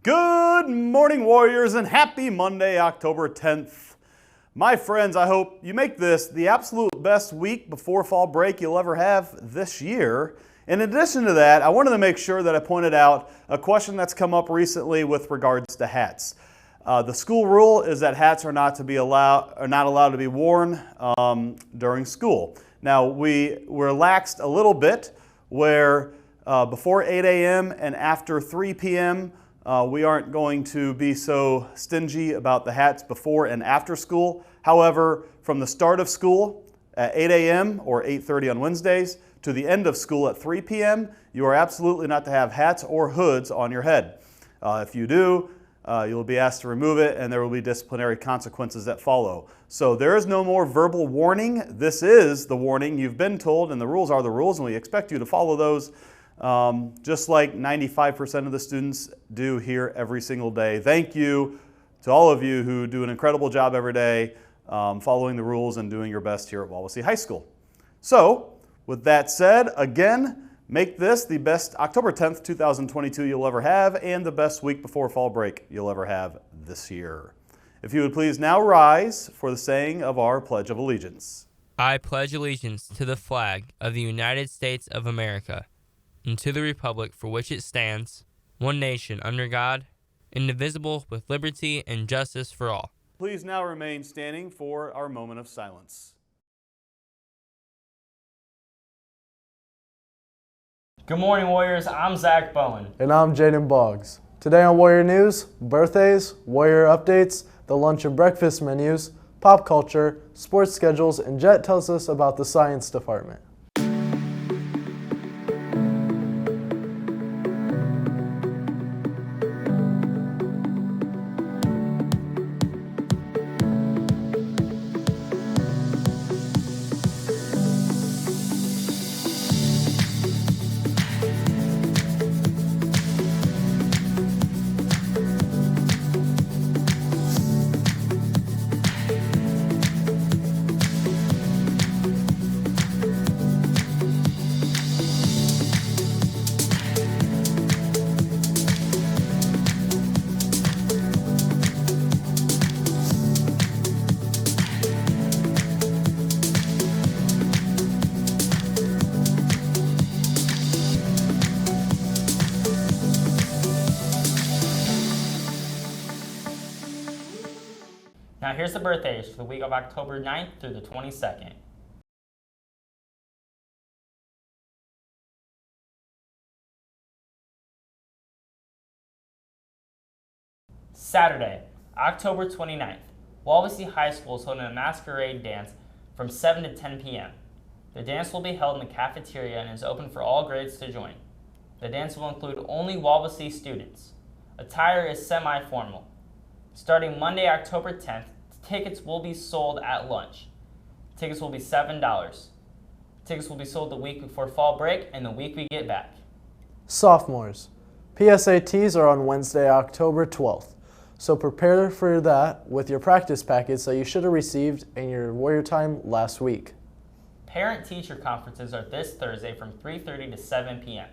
Good morning, Warriors, and happy Monday, October 10th. My friends, I hope you make this the absolute best week before fall break you'll ever have this year. In addition to that, I wanted to make sure that I pointed out a question that's come up recently with regards to hats. The school rule is that hats are not allowed to be worn during school. Now, we relaxed a little bit where before 8 a.m. and after 3 p.m., we aren't going to be so stingy about the hats before and after school. However, from the start of school at 8 a.m. or 8:30 on Wednesdays to the end of school at 3 p.m., you are absolutely not to have hats or hoods on your head. If you do, you'll be asked to remove it, and there will be disciplinary consequences that follow. So there is no more verbal warning. This is the warning you've been told, and the rules are the rules, and we expect you to follow those. Just like 95% of the students do here every single day. Thank you to all of you who do an incredible job every day following the rules and doing your best here at Wawasee High School. So, with that said, again, make this the best October 10th, 2022 you'll ever have and the best week before fall break you'll ever have this year. If you would please now rise for the saying of our Pledge of Allegiance. I pledge allegiance to the flag of the United States of America and to the republic for which it stands, one nation under God, indivisible, with liberty and justice for all. Please now remain standing for our moment of silence. Good morning, Warriors. I'm Zach Bowen. And I'm Jaden Boggs. Today on Warrior News, birthdays, Warrior updates, the lunch and breakfast menus, pop culture, sports schedules, and Jet tells us about the science department. Now here's the birthdays for the week of October 9th through the 22nd. Saturday, October 29th, Wawasee High School is holding a Masquerade Dance from 7 to 10 p.m. The dance will be held in the cafeteria and is open for all grades to join. The dance will include only Wawasee students. Attire is semi-formal. Starting Monday, October 10th, tickets will be sold at lunch. Tickets will be $7. Tickets will be sold the week before fall break and the week we get back. Sophomores. PSATs are on Wednesday, October 12th. So prepare for that with your practice packets that you should have received in your Warrior Time last week. Parent-teacher conferences are this Thursday from 3:30 to 7 p.m.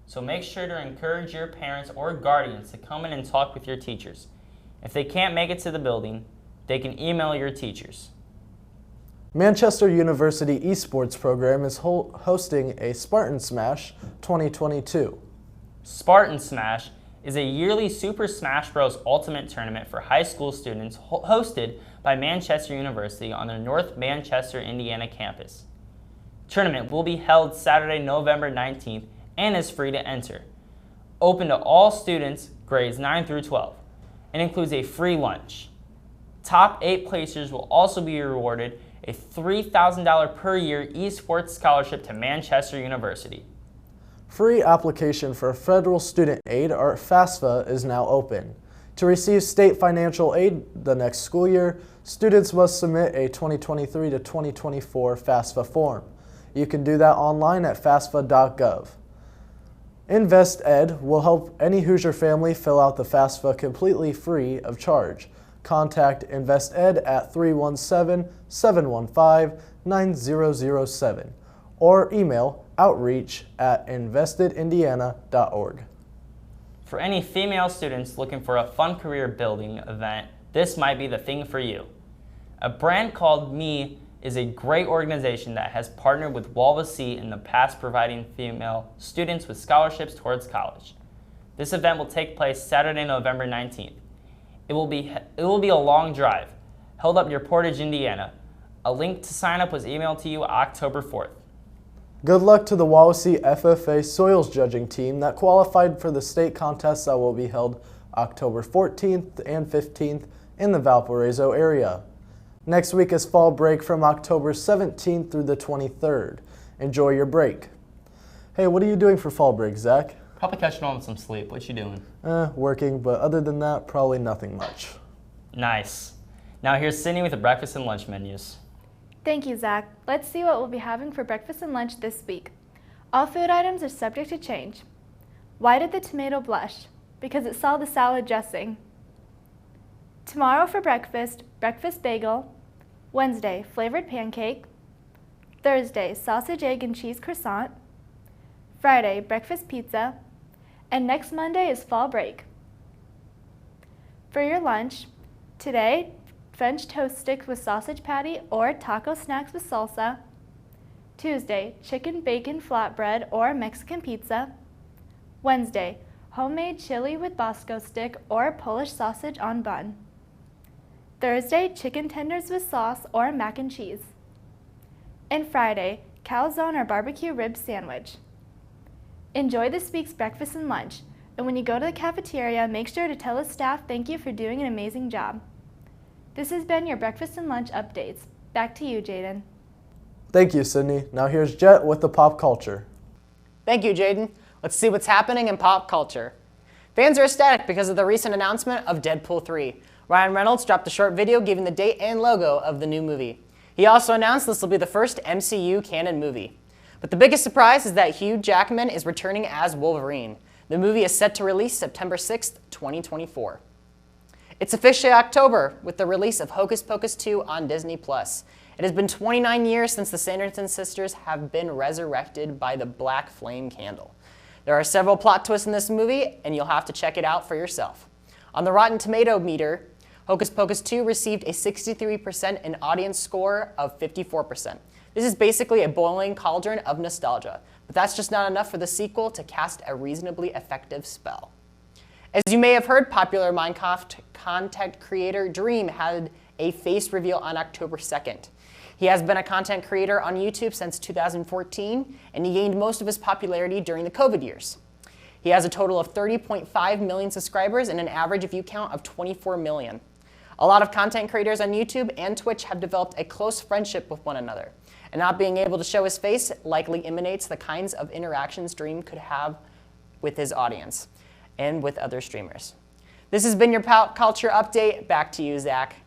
So make sure to encourage your parents or guardians to come in and talk with your teachers. If they can't make it to the building, they can email your teachers. Manchester University Esports program is hosting a Spartan Smash 2022. Spartan Smash is a yearly Super Smash Bros. Ultimate tournament for high school students hosted by Manchester University on their North Manchester, Indiana campus. Tournament will be held Saturday, November 19th and is free to enter. Open to all students grades 9 through 12 and includes a free lunch. Top 8 placers will also be rewarded a $3,000 per year esports scholarship to Manchester University. Free application for federal student aid, or FAFSA, is now open. To receive state financial aid the next school year, students must submit a 2023 to 2024 FAFSA form. You can do that online at FAFSA.gov. InvestEd will help any Hoosier family fill out the FAFSA completely free of charge. Contact InvestEd at 317-715-9007 or email outreach@investedindiana.org. For any female students looking for a fun career building event, this might be the thing for you. A brand called Me is a great organization that has partnered with Wawasee in the past, providing female students with scholarships towards college. This event will take place Saturday, November 19th. It will be a long drive, held up near Portage, Indiana. A link to sign up was emailed to you October 4th. Good luck to the Wawasee FFA soils judging team that qualified for the state contest that will be held October 14th and 15th in the Valparaiso area. Next week is fall break from October 17th through the 23rd. Enjoy your break. Hey, what are you doing for fall break, Zach? Probably catching on with some sleep. What you doing? Working, but other than that, probably nothing much. Nice. Now here's Sydney with the breakfast and lunch menus. Thank you, Zach. Let's see what we'll be having for breakfast and lunch this week. All food items are subject to change. Why did the tomato blush? Because it saw the salad dressing. Tomorrow for breakfast, breakfast bagel. Wednesday, flavored pancake. Thursday, sausage, egg, and cheese croissant. Friday, breakfast pizza. And next Monday is fall break. For your lunch, today, French toast sticks with sausage patty or taco snacks with salsa. Tuesday, chicken bacon flatbread or Mexican pizza. Wednesday, homemade chili with Bosco stick or Polish sausage on bun. Thursday, chicken tenders with sauce or mac and cheese. And Friday, calzone or barbecue rib sandwich. Enjoy this week's breakfast and lunch, and when you go to the cafeteria, make sure to tell the staff thank you for doing an amazing job. This has been your breakfast and lunch updates. Back to you, Jaden. Thank you, Sydney. Now here's Jet with the pop culture. Thank you, Jaden. Let's see what's happening in pop culture. Fans are ecstatic because of the recent announcement of Deadpool 3. Ryan Reynolds dropped a short video giving the date and logo of the new movie. He also announced this will be the first MCU canon movie. But the biggest surprise is that Hugh Jackman is returning as Wolverine. The movie is set to release September 6th, 2024. It's officially October with the release of Hocus Pocus 2 on Disney+. It has been 29 years since the Sanderson sisters have been resurrected by the Black Flame candle. There are several plot twists in this movie, and you'll have to check it out for yourself. On the Rotten Tomato meter, Hocus Pocus 2 received a 63% and audience score of 54%. This is basically a boiling cauldron of nostalgia, but that's just not enough for the sequel to cast a reasonably effective spell. As you may have heard, popular Minecraft content creator Dream had a face reveal on October 2nd. He has been a content creator on YouTube since 2014, and he gained most of his popularity during the COVID years. He has a total of 30.5 million subscribers and an average view count of 24 million. A lot of content creators on YouTube and Twitch have developed a close friendship with one another, and not being able to show his face likely emanates the kinds of interactions Dream could have with his audience and with other streamers. This has been your pop culture update. Back to you, Zach.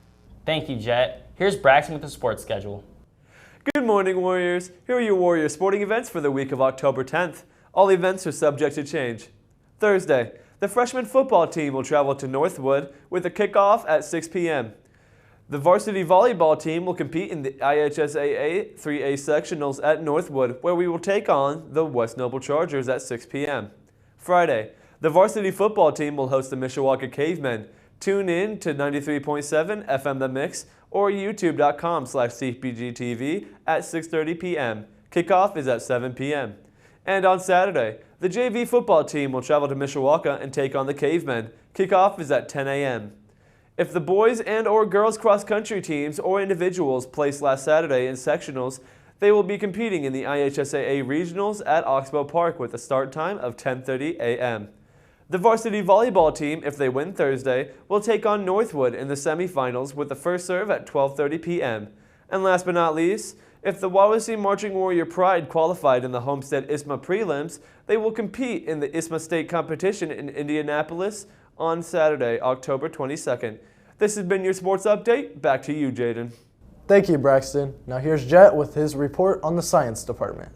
Thank you, Jet. Here's Braxton with the sports schedule. Good morning, Warriors. Here are your Warrior sporting events for the week of October 10th. All events are subject to change. Thursday, the freshman football team will travel to Northwood with a kickoff at 6 p.m. The varsity volleyball team will compete in the IHSAA 3A sectionals at Northwood, where we will take on the West Noble Chargers at 6 p.m. Friday, the varsity football team will host the Mishawaka Cavemen. Tune in to 93.7 FM The Mix or youtube.com/CPG-TV at 6:30 p.m. Kickoff is at 7 p.m. And on Saturday, the JV football team will travel to Mishawaka and take on the Cavemen. Kickoff is at 10 a.m. If the boys and or girls cross-country teams or individuals placed last Saturday in sectionals, they will be competing in the IHSAA regionals at Oxbow Park with a start time of 10:30 a.m. The varsity volleyball team, if they win Thursday, will take on Northwood in the semifinals with the first serve at 12:30 p.m. And last but not least, if the Wawasee Marching Warrior Pride qualified in the Homestead ISMA prelims, they will compete in the ISMA State competition in Indianapolis on Saturday, October 22nd. This has been your sports update. Back to you, Jaden. Thank you, Braxton. Now here's Jet with his report on the science department.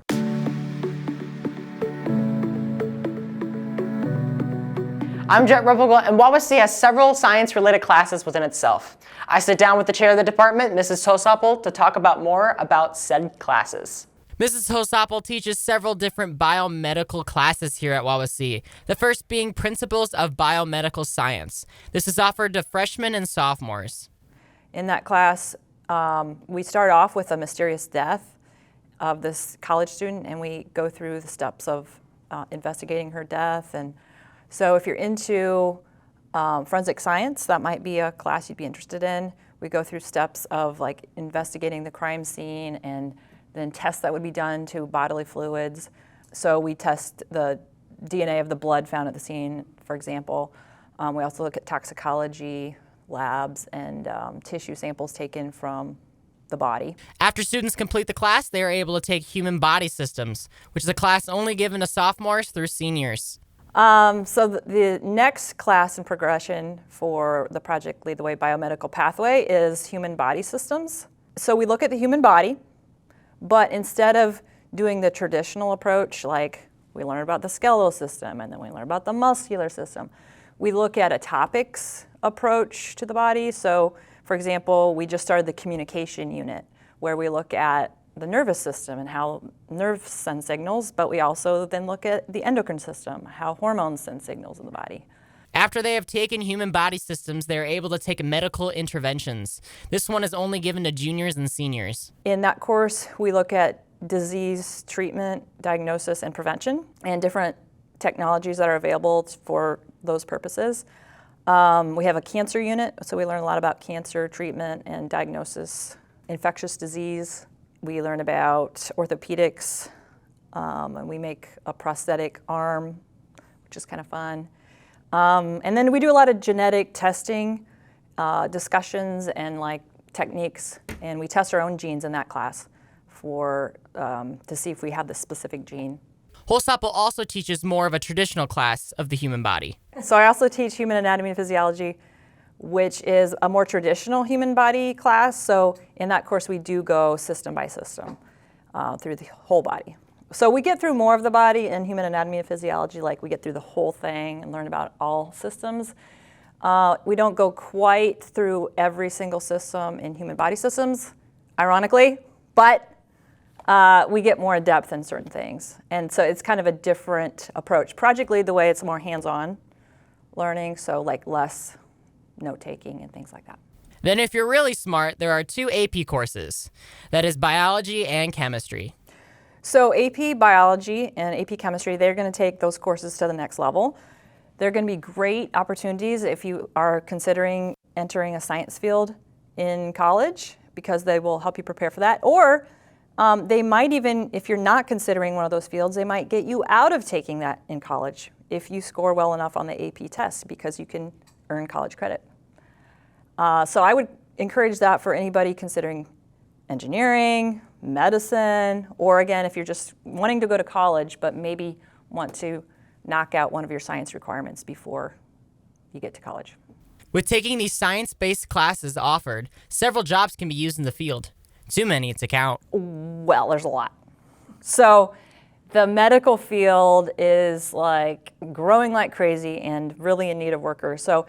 I'm Jet Replicable, and Wawasee has several science-related classes within itself. I sit down with the chair of the department, Mrs. Tosapel, to talk about more about said classes. Mrs. Hosapple teaches several different biomedical classes here at Wawasee, the first being Principles of Biomedical Science. This is offered to freshmen and sophomores. In that class, we start off with a mysterious death of this college student, and we go through the steps of investigating her death. And so if you're into forensic science, that might be a class you'd be interested in. We go through steps of like investigating the crime scene and then tests that would be done to bodily fluids. So we test the DNA of the blood found at the scene, for example. We also look at toxicology labs and tissue samples taken from the body. After students complete the class, they are able to take Human Body Systems, which is a class only given to sophomores through seniors. So the next class in progression for the Project Lead the Way Biomedical Pathway is Human Body Systems. So we look at the human body, but instead of doing the traditional approach, like we learn about the skeletal system and then we learn about the muscular system, we look at a topics approach to the body. So for example, we just started the communication unit where we look at the nervous system and how nerves send signals, but we also then look at the endocrine system, how hormones send signals in the body. After they have taken Human Body Systems, they are able to take Medical Interventions. This one is only given to juniors and seniors. In that course, we look at disease treatment, diagnosis, and prevention, and different technologies that are available for those purposes. We have a cancer unit, so we learn a lot about cancer treatment and diagnosis, infectious disease. We learn about orthopedics, and we make a prosthetic arm, which is kind of fun. And then we do a lot of genetic testing, discussions, and like techniques, and we test our own genes in that class for to see if we have the specific gene. Hosapple also teaches more of a traditional class of the human body. So I also teach human anatomy and physiology, which is a more traditional human body class. So in that course, we do go system by system through the whole body. So we get through more of the body in human anatomy and physiology, like we get through the whole thing and learn about all systems. We don't go quite through every single system in human body systems, ironically, but we get more in depth in certain things. And so it's kind of a different approach. Project Lead the Way, it's more hands-on learning, so like less note-taking and things like that. Then if you're really smart, there are 2 AP courses. That is biology and chemistry. So AP Biology and AP Chemistry, they're going to take those courses to the next level. They're going to be great opportunities if you are considering entering a science field in college, because they will help you prepare for that. Or they might even, if you're not considering one of those fields, they might get you out of taking that in college if you score well enough on the AP test, because you can earn college credit. So I would encourage that for anybody considering engineering, medicine, or again, if you're just wanting to go to college but maybe want to knock out one of your science requirements before you get to college. With taking these science-based classes offered, several jobs can be used in the field. Too many to count. Well, there's a lot. So the medical field is like growing like crazy and really in need of workers. So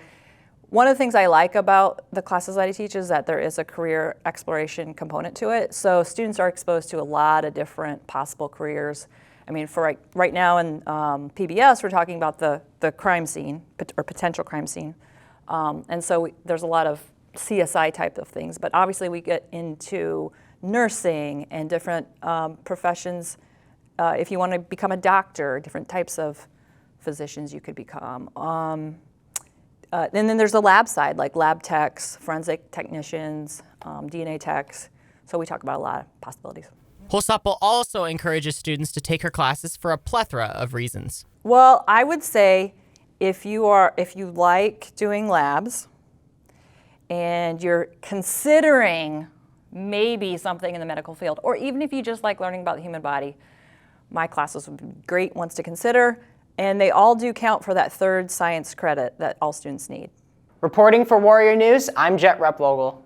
one of the things I like about the classes that I teach is that there is a career exploration component to it. So students are exposed to a lot of different possible careers. I mean, for right now in PBS, we're talking about the crime scene or potential crime scene. And so there's a lot of CSI type of things, but obviously we get into nursing and different professions. If you want to become a doctor, different types of physicians you could become. And then there's the lab side, like lab techs, forensic technicians, DNA techs. So we talk about a lot of possibilities. Hosapple also encourages students to take her classes for a plethora of reasons. Well, I would say if you like doing labs and you're considering maybe something in the medical field, or even if you just like learning about the human body, my classes would be great ones to consider. And they all do count for that third science credit that all students need. Reporting for Warrior News, I'm Jet Repvogel.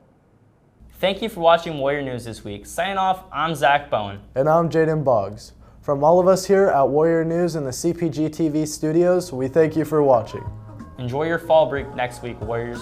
Thank you for watching Warrior News this week. Signing off, I'm Zach Bowen. And I'm Jaden Boggs. From all of us here at Warrior News in the CPG-TV studios, we thank you for watching. Enjoy your fall break next week, Warriors.